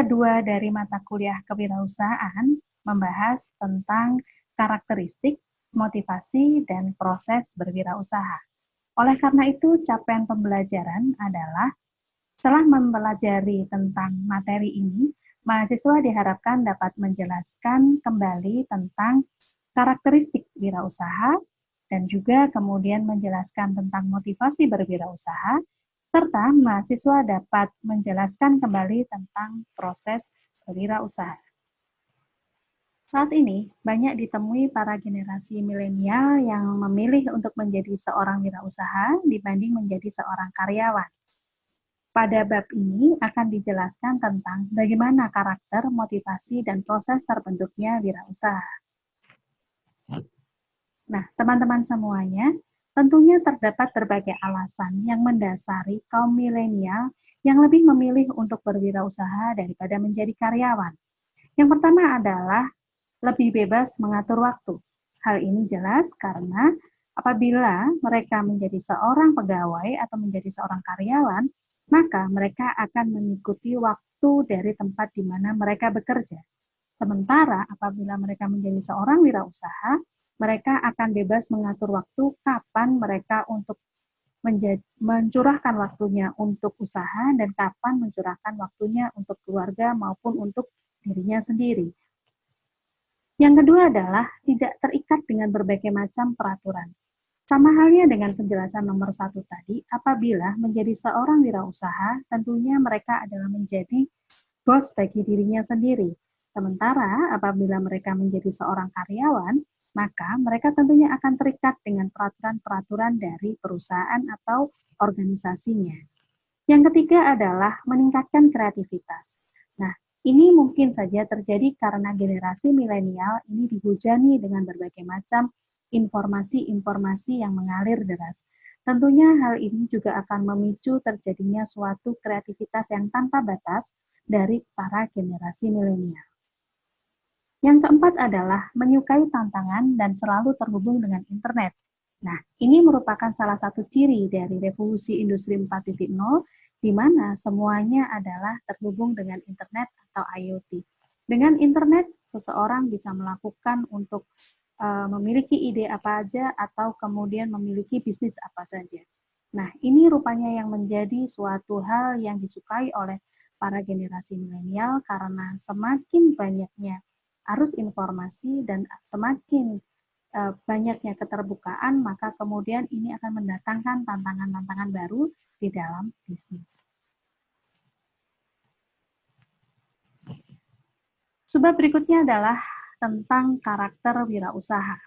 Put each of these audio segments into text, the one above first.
kedua dari mata kuliah kewirausahaan membahas tentang karakteristik, motivasi, dan proses berwirausaha. Oleh karena itu, capaian pembelajaran adalah setelah mempelajari tentang materi ini, mahasiswa diharapkan dapat menjelaskan kembali tentang karakteristik wirausaha dan juga kemudian menjelaskan tentang motivasi berwirausaha, serta mahasiswa dapat menjelaskan kembali tentang proses berwirausaha. Saat ini, banyak ditemui para generasi milenial yang memilih untuk menjadi seorang wirausaha dibanding menjadi seorang karyawan. Pada bab ini akan dijelaskan tentang bagaimana karakter, motivasi, dan proses terbentuknya wirausaha. Nah, teman-teman semuanya, tentunya terdapat berbagai alasan yang mendasari kaum milenial yang lebih memilih untuk berwirausaha daripada menjadi karyawan. Yang pertama adalah lebih bebas mengatur waktu. Hal ini jelas karena apabila mereka menjadi seorang pegawai atau menjadi seorang karyawan, maka mereka akan mengikuti waktu dari tempat di mana mereka bekerja. Sementara apabila mereka menjadi seorang wirausaha, mereka akan bebas mengatur waktu kapan mereka untuk mencurahkan waktunya untuk usaha dan kapan mencurahkan waktunya untuk keluarga maupun untuk dirinya sendiri. Yang kedua adalah tidak terikat dengan berbagai macam peraturan. Sama halnya dengan penjelasan nomor 1 tadi, apabila menjadi seorang wirausaha, tentunya mereka adalah menjadi bos bagi dirinya sendiri. Sementara apabila mereka menjadi seorang karyawan, maka mereka tentunya akan terikat dengan peraturan-peraturan dari perusahaan atau organisasinya. Yang ketiga adalah meningkatkan kreativitas. Nah, ini mungkin saja terjadi karena generasi milenial ini dihujani dengan berbagai macam informasi-informasi yang mengalir deras. Tentunya hal ini juga akan memicu terjadinya suatu kreativitas yang tanpa batas dari para generasi milenial. Yang keempat adalah menyukai tantangan dan selalu terhubung dengan internet. Nah, ini merupakan salah satu ciri dari revolusi industri 4.0, di mana semuanya adalah terhubung dengan internet atau IoT. Dengan internet, seseorang bisa melakukan untuk memiliki ide apa aja atau kemudian memiliki bisnis apa saja. Nah, ini rupanya yang menjadi suatu hal yang disukai oleh para generasi milenial karena semakin banyaknya arus informasi dan semakin banyaknya keterbukaan, maka kemudian ini akan mendatangkan tantangan-tantangan baru di dalam bisnis. Subbab berikutnya adalah tentang karakter wirausaha.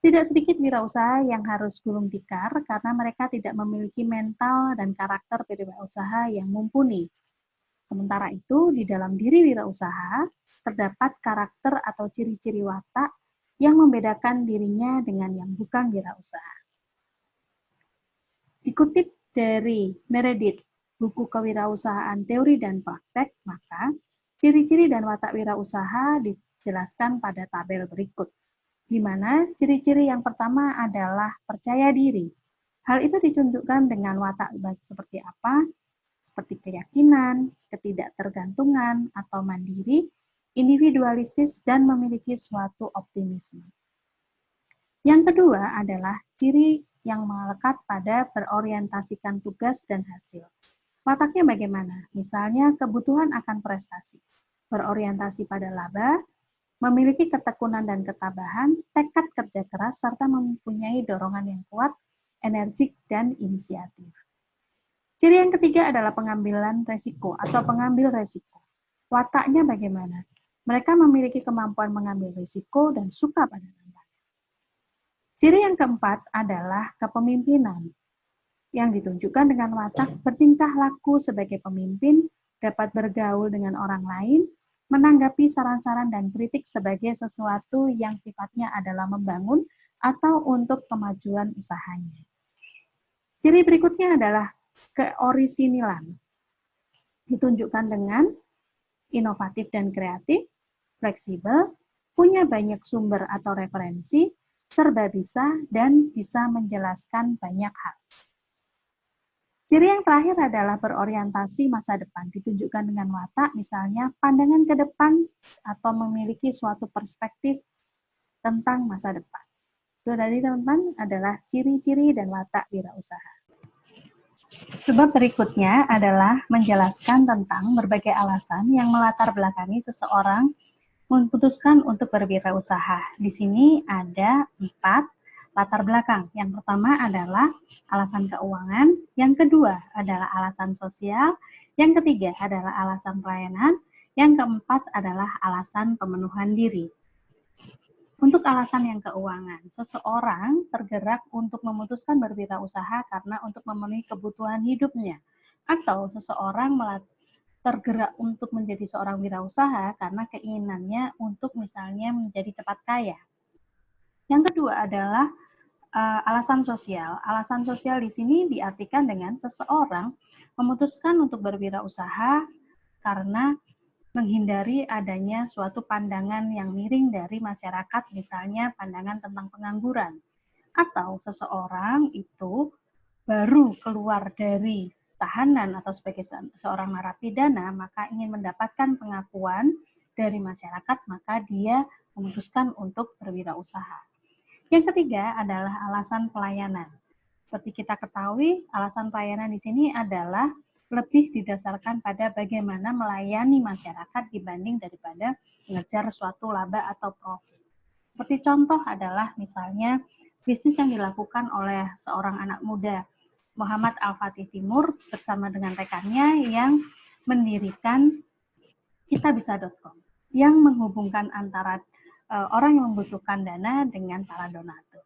Tidak sedikit wirausaha yang harus gulung tikar karena mereka tidak memiliki mental dan karakter wirausaha yang mumpuni. Sementara itu, di dalam diri wirausaha terdapat karakter atau ciri-ciri watak yang membedakan dirinya dengan yang bukan wirausaha. Dikutip dari Meredith, buku kewirausahaan teori dan praktek, maka ciri-ciri dan watak wirausaha dijelaskan pada tabel berikut, di mana ciri-ciri yang pertama adalah percaya diri. Hal itu ditunjukkan dengan watak seperti apa? Seperti keyakinan, ketidaktergantungan, atau mandiri, individualistis, dan memiliki suatu optimisme. Yang kedua adalah ciri yang melekat pada berorientasikan tugas dan hasil. Wataknya bagaimana? Misalnya kebutuhan akan prestasi, berorientasi pada laba, memiliki ketekunan dan ketabahan, tekad kerja keras, serta mempunyai dorongan yang kuat, energik, dan inisiatif. Ciri yang ketiga adalah pengambilan resiko atau pengambil resiko. Wataknya bagaimana? Mereka memiliki kemampuan mengambil risiko dan suka pada tantangan. Ciri yang keempat adalah kepemimpinan, yang ditunjukkan dengan watak bertingkah laku sebagai pemimpin, dapat bergaul dengan orang lain, menanggapi saran-saran dan kritik sebagai sesuatu yang sifatnya adalah membangun atau untuk kemajuan usahanya. Ciri berikutnya adalah keorisinilan, ditunjukkan dengan inovatif dan kreatif, fleksibel, punya banyak sumber atau referensi, serba bisa, dan bisa menjelaskan banyak hal. Ciri yang terakhir adalah berorientasi masa depan, ditunjukkan dengan watak, misalnya pandangan ke depan atau memiliki suatu perspektif tentang masa depan. Itu tadi teman-teman adalah ciri-ciri dan watak wirausaha. Sebab berikutnya adalah menjelaskan tentang berbagai alasan yang melatar belakangi seseorang memutuskan untuk berwirausaha. Di sini ada 4 latar belakang. Yang pertama adalah alasan keuangan, yang kedua adalah alasan sosial, yang ketiga adalah alasan pelayanan, yang keempat adalah alasan pemenuhan diri. Untuk alasan yang keuangan, seseorang tergerak untuk memutuskan berwirausaha karena untuk memenuhi kebutuhan hidupnya, atau seseorang tergerak untuk menjadi seorang wirausaha karena keinginannya untuk misalnya menjadi cepat kaya. Yang kedua adalah alasan sosial. Alasan sosial di sini diartikan dengan seseorang memutuskan untuk berwirausaha karena menghindari adanya suatu pandangan yang miring dari masyarakat, misalnya pandangan tentang pengangguran. Atau seseorang itu baru keluar dari tahanan atau sebagai seorang narapidana, maka ingin mendapatkan pengakuan dari masyarakat, maka dia memutuskan untuk berwirausaha. Yang ketiga adalah alasan pelayanan. Seperti kita ketahui, alasan pelayanan di sini adalah lebih didasarkan pada bagaimana melayani masyarakat dibanding daripada mengejar suatu laba atau profit. Seperti contoh adalah misalnya bisnis yang dilakukan oleh seorang anak muda, Muhammad Al-Fatih Timur, bersama dengan rekannya yang mendirikan kitabisa.com, yang menghubungkan antara orang yang membutuhkan dana dengan para donatur.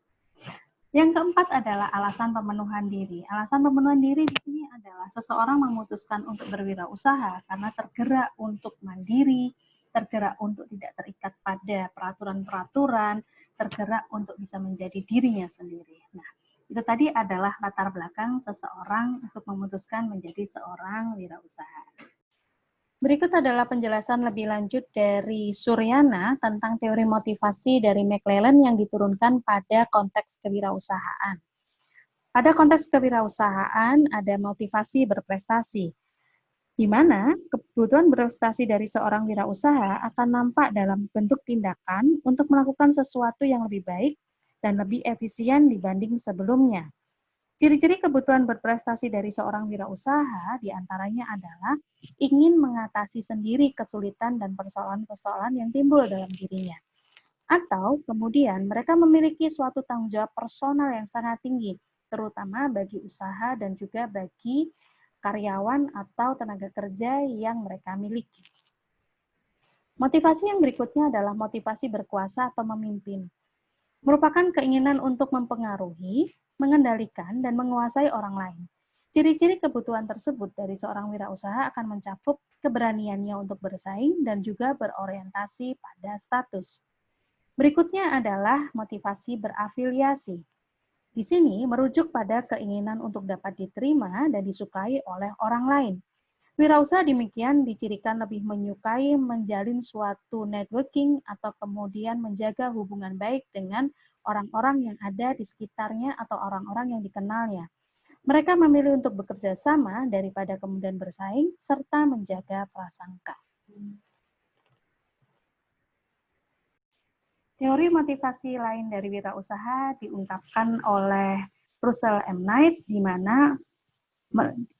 Yang keempat adalah alasan pemenuhan diri. Alasan pemenuhan diri di sini adalah seseorang memutuskan untuk berwirausaha karena tergerak untuk mandiri, tergerak untuk tidak terikat pada peraturan-peraturan, tergerak untuk bisa menjadi dirinya sendiri. Nah, itu tadi adalah latar belakang seseorang untuk memutuskan menjadi seorang wirausaha. Berikut adalah penjelasan lebih lanjut dari Suryana tentang teori motivasi dari McClellan yang diturunkan pada konteks kewirausahaan. Pada konteks kewirausahaan ada motivasi berprestasi, di mana kebutuhan berprestasi dari seorang wirausaha akan nampak dalam bentuk tindakan untuk melakukan sesuatu yang lebih baik dan lebih efisien dibanding sebelumnya. Ciri-ciri kebutuhan berprestasi dari seorang wirausaha diantaranya adalah ingin mengatasi sendiri kesulitan dan persoalan-persoalan yang timbul dalam dirinya. Atau kemudian mereka memiliki suatu tanggung jawab personal yang sangat tinggi, terutama bagi usaha dan juga bagi karyawan atau tenaga kerja yang mereka miliki. Motivasi yang berikutnya adalah motivasi berkuasa atau memimpin. Merupakan keinginan untuk mempengaruhi, mengendalikan, dan menguasai orang lain. Ciri-ciri kebutuhan tersebut dari seorang wirausaha akan mencakup keberaniannya untuk bersaing dan juga berorientasi pada status. Berikutnya adalah motivasi berafiliasi. Di sini merujuk pada keinginan untuk dapat diterima dan disukai oleh orang lain. Wirausaha demikian dicirikan lebih menyukai menjalin suatu networking atau kemudian menjaga hubungan baik dengan orang-orang yang ada di sekitarnya atau orang-orang yang dikenalnya. Mereka memilih untuk bekerja sama daripada kemudian bersaing serta menjaga prasangka. Teori motivasi lain dari wirausaha diungkapkan oleh Russell M. Knight, di mana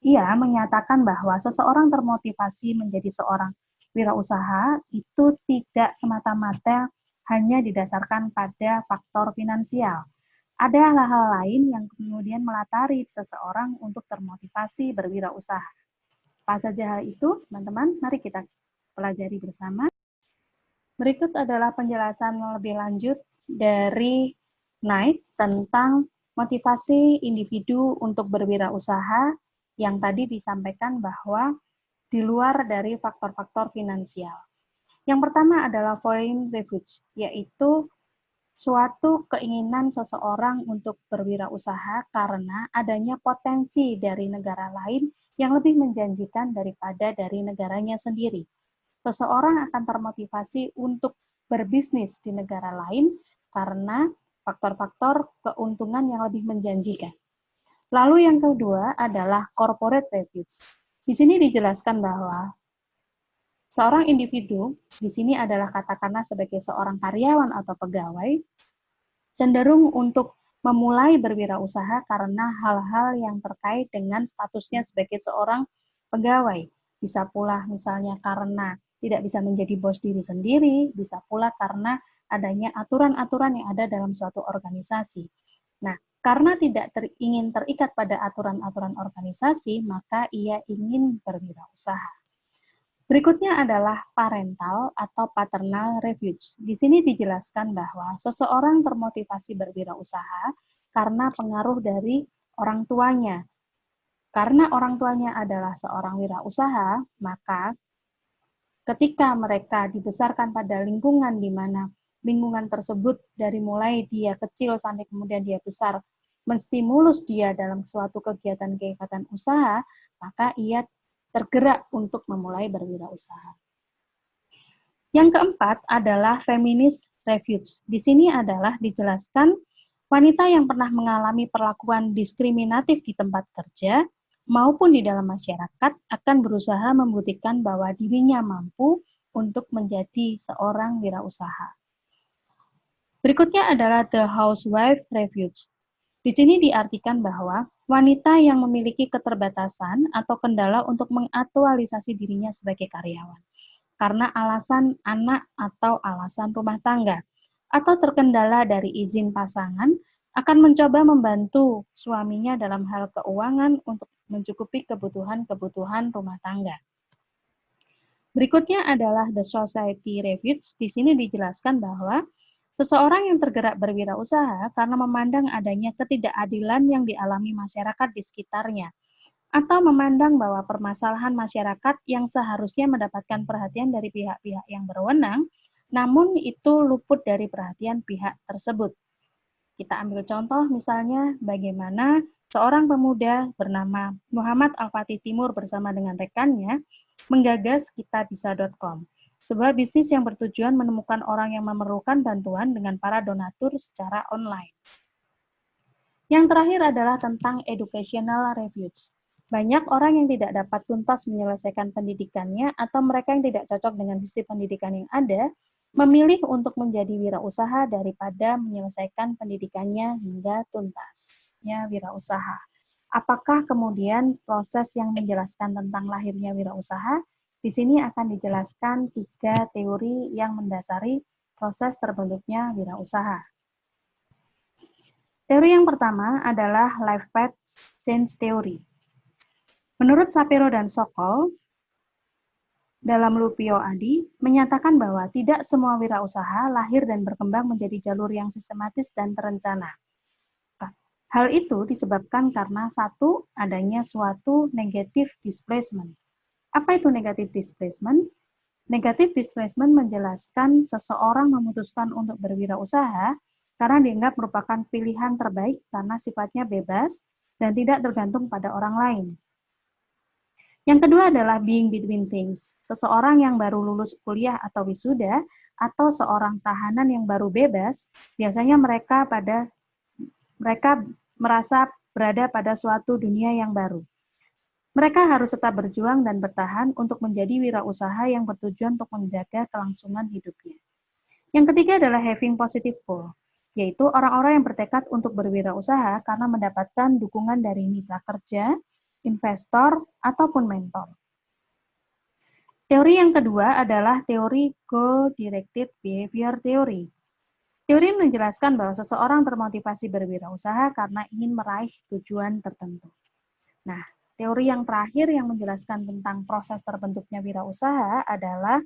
ia menyatakan bahwa seseorang termotivasi menjadi seorang wirausaha itu tidak semata-mata hanya didasarkan pada faktor finansial. Ada hal-hal lain yang kemudian melatari seseorang untuk termotivasi berwirausaha. Apa saja hal itu, teman-teman? Mari kita pelajari bersama. Berikut adalah penjelasan lebih lanjut dari Knight tentang motivasi individu untuk berwirausaha yang tadi disampaikan bahwa di luar dari faktor-faktor finansial. Yang pertama adalah foreign refuge, yaitu suatu keinginan seseorang untuk berwirausaha karena adanya potensi dari negara lain yang lebih menjanjikan daripada dari negaranya sendiri. Seseorang akan termotivasi untuk berbisnis di negara lain karena faktor-faktor keuntungan yang lebih menjanjikan. Lalu yang kedua adalah corporate refuge. Di sini dijelaskan bahwa seorang individu, di sini adalah katakanlah sebagai seorang karyawan atau pegawai, cenderung untuk memulai berwirausaha karena hal-hal yang terkait dengan statusnya sebagai seorang pegawai. Bisa pula misalnya karena tidak bisa menjadi bos diri sendiri, bisa pula karena adanya aturan-aturan yang ada dalam suatu organisasi. Nah, karena tidak ingin terikat pada aturan-aturan organisasi, maka ia ingin berwirausaha. Berikutnya adalah parental atau paternal refuge. Di sini dijelaskan bahwa seseorang termotivasi berwirausaha karena pengaruh dari orang tuanya. Karena orang tuanya adalah seorang wirausaha, maka ketika mereka dibesarkan pada lingkungan di mana lingkungan tersebut dari mulai dia kecil sampai kemudian dia besar menstimulus dia dalam suatu kegiatan-kegiatan usaha, maka ia tergerak untuk memulai berwirausaha. Yang keempat adalah feminist refuge. Di sini adalah dijelaskan wanita yang pernah mengalami perlakuan diskriminatif di tempat kerja maupun di dalam masyarakat akan berusaha membuktikan bahwa dirinya mampu untuk menjadi seorang wirausaha. Berikutnya adalah the housewife refuge. Di sini diartikan bahwa wanita yang memiliki keterbatasan atau kendala untuk mengaktualisasi dirinya sebagai karyawan karena alasan anak atau alasan rumah tangga atau terkendala dari izin pasangan akan mencoba membantu suaminya dalam hal keuangan untuk mencukupi kebutuhan-kebutuhan rumah tangga. Berikutnya adalah the society refuge. Di sini dijelaskan bahwa seseorang yang tergerak berwirausaha karena memandang adanya ketidakadilan yang dialami masyarakat di sekitarnya, atau memandang bahwa permasalahan masyarakat yang seharusnya mendapatkan perhatian dari pihak-pihak yang berwenang, namun itu luput dari perhatian pihak tersebut. Kita ambil contoh misalnya bagaimana seorang pemuda bernama Muhammad Al-Fatih Timur bersama dengan rekannya menggagas kitabisa.com. Sebuah bisnis yang bertujuan menemukan orang yang memerlukan bantuan dengan para donatur secara online. Yang terakhir adalah tentang educational refuge. Banyak orang yang tidak dapat tuntas menyelesaikan pendidikannya atau mereka yang tidak cocok dengan sistem pendidikan yang ada, memilih untuk menjadi wirausaha daripada menyelesaikan pendidikannya hingga tuntas. Ya, wirausaha. Apakah kemudian proses yang menjelaskan tentang lahirnya wirausaha? Di sini akan dijelaskan 3 teori yang mendasari proses terbentuknya wirausaha. Teori yang pertama adalah life path change theory. Menurut Shapiro dan Sokol, dalam Lupio Adi, menyatakan bahwa tidak semua wirausaha lahir dan berkembang menjadi jalur yang sistematis dan terencana. Hal itu disebabkan karena satu, adanya suatu negative displacement. Apa itu negative displacement? Negative displacement menjelaskan seseorang memutuskan untuk berwirausaha karena dianggap merupakan pilihan terbaik karena sifatnya bebas dan tidak tergantung pada orang lain. Yang kedua adalah being between things. Seseorang yang baru lulus kuliah atau wisuda, atau seorang tahanan yang baru bebas, biasanya mereka merasa berada pada suatu dunia yang baru. Mereka harus tetap berjuang dan bertahan untuk menjadi wirausaha yang bertujuan untuk menjaga kelangsungan hidupnya. Yang ketiga adalah having positive pull, yaitu orang-orang yang bertekad untuk berwirausaha karena mendapatkan dukungan dari mitra kerja, investor, ataupun mentor. Teori yang kedua adalah teori goal-directed behavior theory. Teori menjelaskan bahwa seseorang termotivasi berwirausaha karena ingin meraih tujuan tertentu. Nah, teori yang terakhir yang menjelaskan tentang proses terbentuknya wirausaha adalah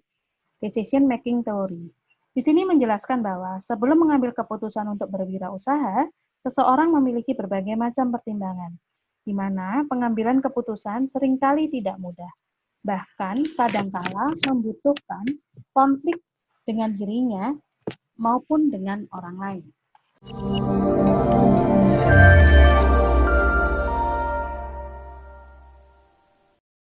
decision making theory. Di sini menjelaskan bahwa sebelum mengambil keputusan untuk berwirausaha, seseorang memiliki berbagai macam pertimbangan, di mana pengambilan keputusan seringkali tidak mudah. Bahkan kadangkala membutuhkan konflik dengan dirinya maupun dengan orang lain.